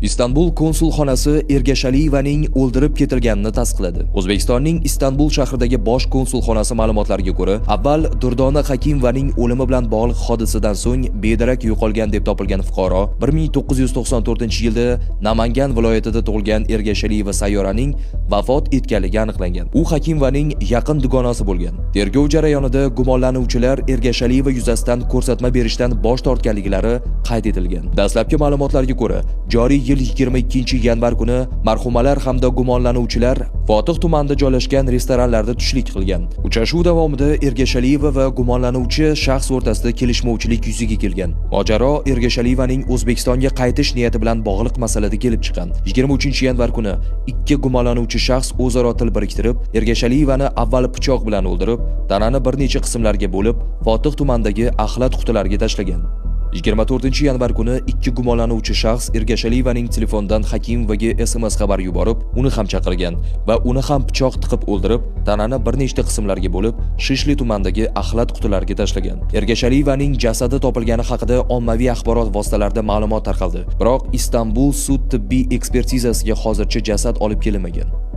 Istanbul konsulxonasi Ergashaliyevaning o'ldirib ketilganini tasdiqladi. O'zbekistonning Istanbul shahridagi bosh konsulxonasi ma'lumotlariga ko'ra, avval Durdona Hakimovaning o'limi bilan bog'liq hodisadan so'ng bedarak yo'qolgan deb topilgan fuqaro 1994-yilda Namangan viloyatida tug'ilgan Ergashaliyeva Sayyoraning vafot etganligi aniqlangan. U Hakimovaning yaqin dugonasi bo'lgan. Tergov jarayonida gumonlanuvchilar Ergashaliyeva yuzasidan ko'rsatma berishdan bosh tortganliklari qayd etilgan. Dastlabki ma'lumotlarga ko'ra, joriy yil 22-yanvar kuni marhumalar hamda gumonlanuvchilar Fotih tumanida joylashgan restoranlarda tushlik qilgan. Uchrashuv davomida Ergashaliyeva va gumonlanuvchi shaxs o'rtasida kelishmovchilik yuzaga kelgan. Mojaro Ergashaliyevaning O'zbekistonga qaytish niyati bilan bog'liq masalada kelib chiqqan. 23-yanvar kuni ikki gumonlanuvchi shaxs o'zaro til biriktirib, Ergashaliyevani avval pichoq bilan o'ldirib, tanani bir necha qismlarga bo'lib, Fotih tumanidagi axlat qutilariga tashlagan. 24-yanvar kuni ikki gumonlanuvchi shaxs Ergashaliyevaning telefonidan Hakimovga SMS xabar yuborib, uni ham chaqirgan va uni ham pichoq tiqib o'ldirib, tanani bir nechta qismlarga bo'lib, Shishli tumanidagi axlat qutilariga tashlagan. Ergashaliyevaning jasadi topilgani haqida ommaviy axborot vositalarida ma'lumot tarqaldi. Biroq Istanbul sud tibbiy ekspertizasiga hozircha jasad olib kelinmagan.